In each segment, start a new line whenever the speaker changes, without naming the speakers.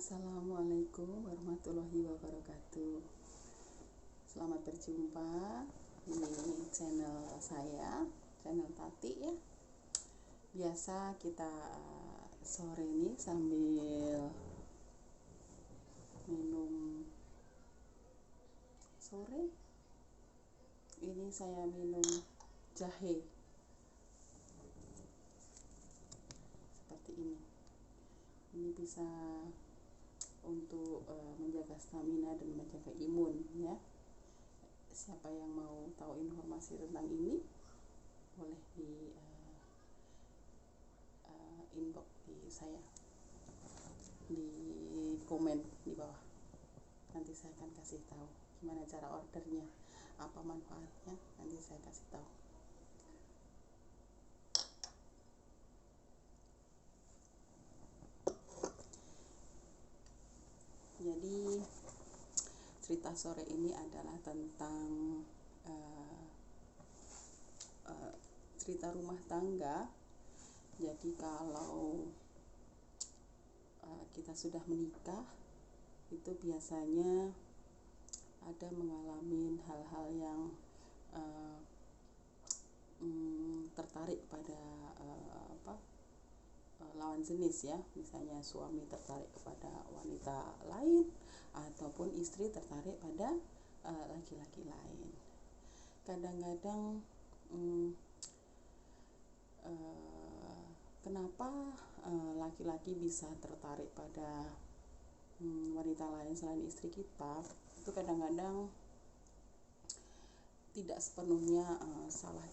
Assalamualaikum warahmatullahi wabarakatuh. Selamat berjumpa di channel saya, channel Tati ya. Biasa kita sore ini sambil minum sore. Ini saya minum jahe seperti ini. Ini bisa untuk menjaga stamina dan menjaga imun ya. Siapa yang mau tahu informasi tentang ini boleh di inbox di saya, di komen di bawah. Nanti saya akan kasih tahu gimana cara ordernya, apa manfaatnya, nanti saya kasih tahu. Jadi cerita sore ini adalah tentang cerita rumah tangga. Jadi kalau kita sudah menikah, itu biasanya ada mengalami hal-hal yang tertarik pada lawan jenis ya. Misalnya suami tertarik kepada wanita lain, ataupun istri tertarik pada laki-laki lain. Kadang-kadang kenapa laki-laki bisa tertarik pada wanita lain selain istri kita, itu kadang-kadang tidak sepenuhnya salah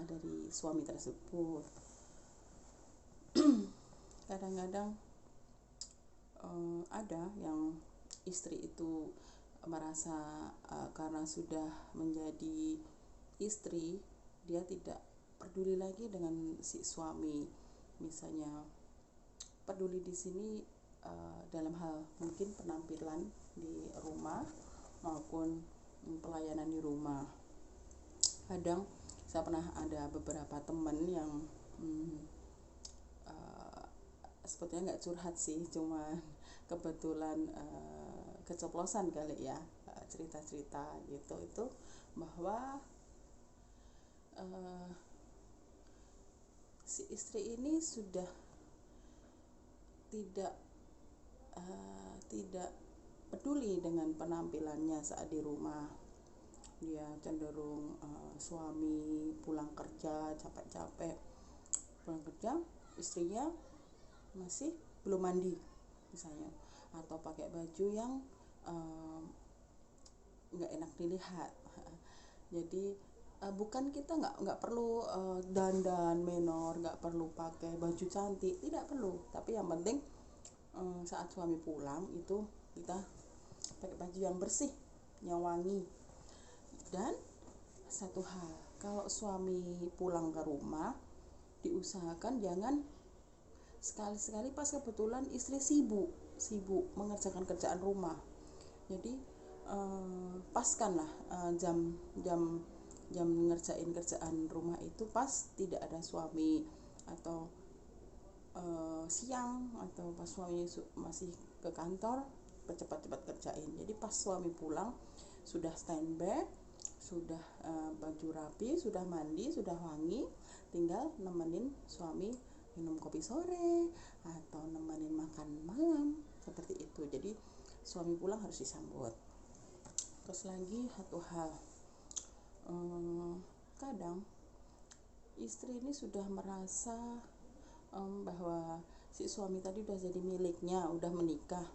dari suami tersebut. Kadang-kadang ada yang istri itu merasa karena sudah menjadi istri, dia tidak peduli lagi dengan si suami. Misalnya peduli di sini dalam hal mungkin penampilan di rumah maupun pelayanan di rumah. Kadang saya pernah ada beberapa teman yang sebetulnya nggak curhat sih, cuma kebetulan keceplosan kali ya, cerita-cerita gitu, itu bahwa si istri ini sudah tidak peduli dengan penampilannya saat di rumah. Dia cenderung suami pulang kerja capek-capek, pulang kerja istrinya masih belum mandi misalnya, atau pakai baju yang nggak enak dilihat. Jadi bukan kita nggak perlu dandan menor, nggak perlu pakai baju cantik, tidak perlu. Tapi yang penting saat suami pulang itu kita pakai baju yang bersih, yang wangi. Dan satu hal, kalau suami pulang ke rumah, diusahakan jangan sekali-sekali pas kebetulan istri sibuk mengerjakan kerjaan rumah. Jadi paskanlah jam ngerjain kerjaan rumah itu pas tidak ada suami, atau siang, atau pas suami masih ke kantor, cepat-cepat kerjain. Jadi pas suami pulang sudah standby, sudah baju rapi, sudah mandi, sudah wangi, tinggal nemenin suami minum kopi sore atau nemenin makan malam, seperti itu. Jadi suami pulang harus disambut. Terus lagi satu hal, kadang istri ini sudah merasa bahwa si suami tadi udah jadi miliknya, udah menikah.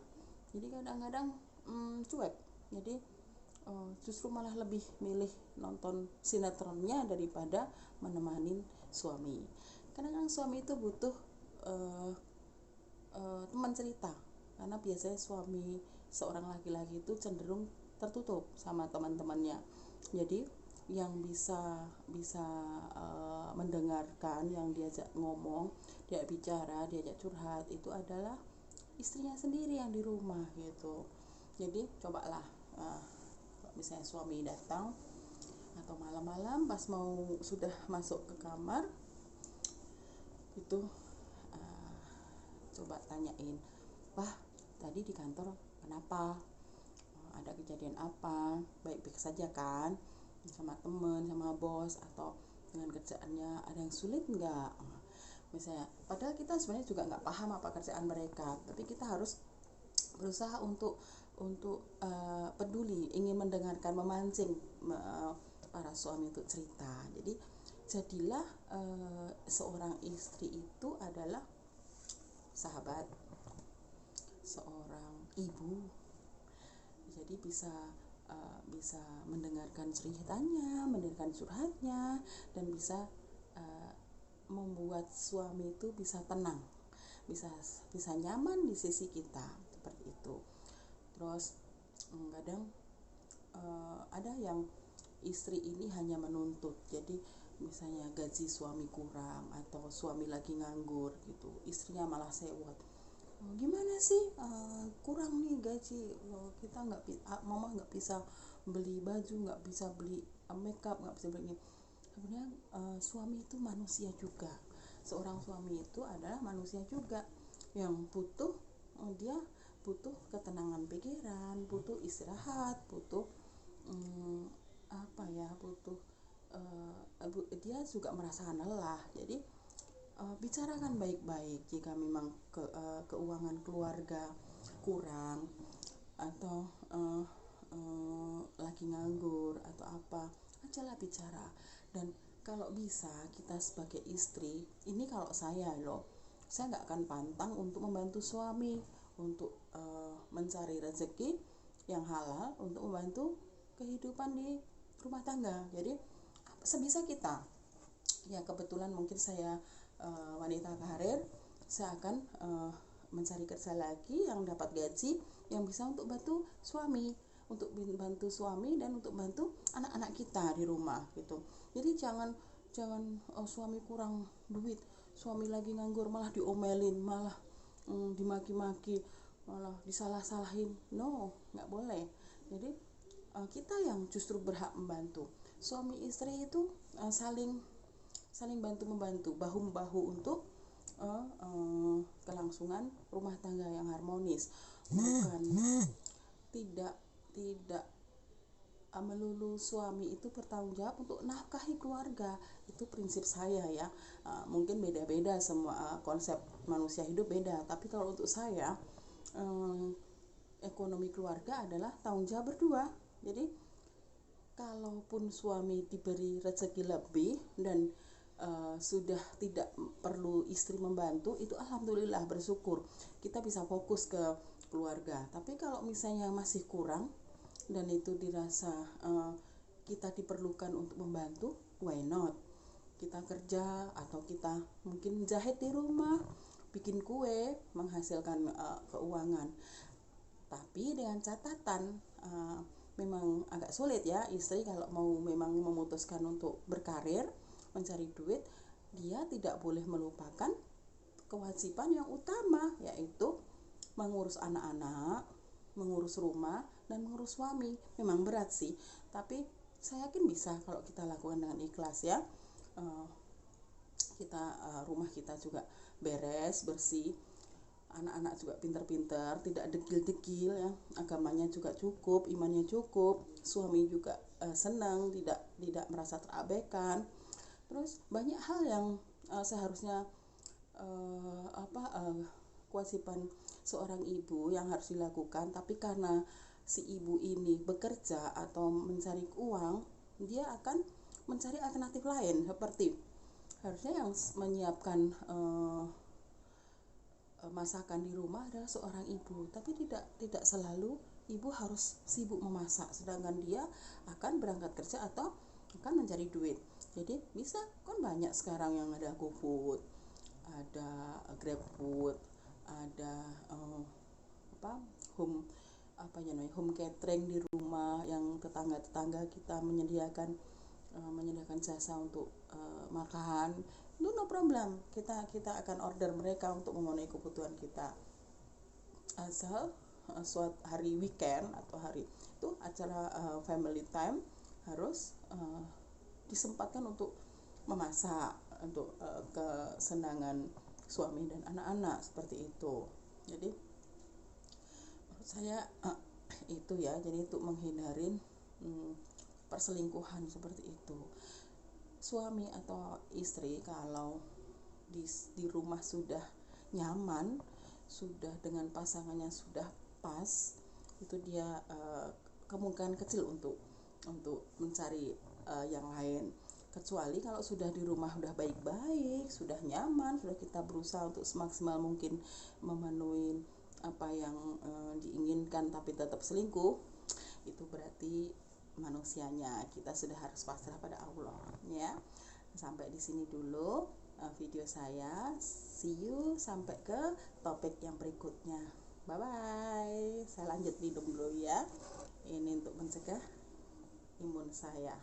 Jadi kadang-kadang cuek. Jadi justru malah lebih milih nonton sinetronnya daripada menemani suami. Kadang-kadang suami itu butuh teman cerita, karena biasanya suami seorang laki-laki itu cenderung tertutup sama teman-temannya. Jadi yang bisa mendengarkan, yang diajak ngomong, diajak bicara, diajak curhat, itu adalah istrinya sendiri yang di rumah gitu. Jadi cobalah misalnya suami datang atau malam-malam pas mau sudah masuk ke kamar itu, coba tanyain, wah tadi di kantor kenapa, ada kejadian apa, baik-baik saja kan, sama temen, sama bos, atau dengan kerjaannya ada yang sulit nggak, misalnya. Padahal kita sebenarnya juga nggak paham apa kerjaan mereka, tapi kita harus berusaha untuk peduli, ingin mendengarkan, memancing para suami untuk cerita. Jadi jadilah seorang istri itu adalah sahabat, seorang ibu. Jadi bisa mendengarkan ceritanya, mendengarkan curhatnya, dan bisa uh, membuat suami itu bisa tenang, bisa nyaman di sisi kita, seperti itu. Terus kadang ada yang istri ini hanya menuntut, jadi misalnya gaji suami kurang atau suami lagi nganggur gitu, istrinya malah sewot, gimana sih, kurang nih gaji, kita mama nggak bisa beli baju, nggak bisa beli makeup, nggak bisa beli ini. Sebenarnya suami itu manusia juga, seorang suami itu adalah manusia juga yang dia butuh ketenangan pikiran, butuh istirahat, butuh butuh dia juga merasakan lelah. Jadi bicarakan baik-baik jika memang keuangan keluarga kurang, atau lagi nganggur atau apa, ajalah bicara. Dan kalau bisa kita sebagai istri ini, kalau saya nggak akan pantang untuk membantu suami untuk mencari rezeki yang halal untuk membantu kehidupan di rumah tangga. Jadi sebisa kita, ya kebetulan mungkin saya wanita karir, saya akan mencari kerja lagi yang dapat gaji yang bisa untuk bantu suami, dan untuk bantu anak-anak kita di rumah gitu. Jadi jangan suami kurang duit, suami lagi nganggur malah diomelin, malah dimaki-maki, malah disalah-salahin. No, nggak boleh. Jadi kita yang justru berhak membantu. Suami istri itu saling bantu membantu, bahu membahu untuk kelangsungan rumah tangga yang harmonis. Bukan tidak tidak melulu suami itu bertanggung jawab untuk nafkahi keluarga. Itu prinsip saya ya. Mungkin beda-beda, semua konsep manusia hidup beda, tapi kalau untuk saya ekonomi keluarga adalah tanggung jawab berdua. Jadi kalaupun suami diberi rezeki lebih dan sudah tidak perlu istri membantu, itu alhamdulillah, bersyukur, kita bisa fokus ke keluarga. Tapi kalau misalnya masih kurang dan itu dirasa kita diperlukan untuk membantu, why not? Kita kerja, atau kita mungkin jahit di rumah, bikin kue, menghasilkan keuangan. Tapi dengan catatan, memang agak sulit ya istri kalau mau memang memutuskan untuk berkarir, mencari duit, dia tidak boleh melupakan kewajiban yang utama, yaitu mengurus anak-anak, mengurus rumah, dan mengurus suami. Memang berat sih, tapi saya yakin bisa kalau kita lakukan dengan ikhlas ya. Rumah kita juga beres, bersih, anak-anak juga pintar-pintar, tidak degil-degil ya, agamanya juga cukup, imannya cukup, suami juga senang, tidak merasa terabaikan. Terus banyak hal yang seharusnya kewajiban seorang ibu yang harus dilakukan, tapi karena si ibu ini bekerja atau mencari uang, dia akan mencari alternatif lain, seperti harusnya yang menyiapkan masakan di rumah adalah seorang ibu, tapi tidak selalu ibu harus sibuk memasak, sedangkan dia akan berangkat kerja atau akan mencari duit. Jadi bisa kan, banyak sekarang yang ada GoFood, ada GrabFood, ada home catering di rumah, yang tetangga kita menyediakan jasa untuk makan. Itu no problem, kita akan order mereka untuk memenuhi kebutuhan kita, asal suatu hari weekend atau hari itu acara family time harus disempatkan untuk memasak, untuk kesenangan suami dan anak-anak, seperti itu. Jadi menurut saya itu ya, jadi untuk menghindarin perselingkuhan seperti itu, suami atau istri kalau di rumah sudah nyaman, sudah dengan pasangannya sudah pas, itu dia kemungkinan kecil untuk mencari yang lain. Kecuali kalau sudah di rumah sudah baik-baik, sudah nyaman, sudah kita berusaha untuk semaksimal mungkin memenuhi apa yang diinginkan tapi tetap selingkuh, itu berarti manusianya. Kita sudah harus pasrah pada Allah ya. Sampai di sini dulu video saya. See you sampai ke topik yang berikutnya. Bye bye. Saya lanjut minum dulu ya. Ini untuk mencegah imun saya.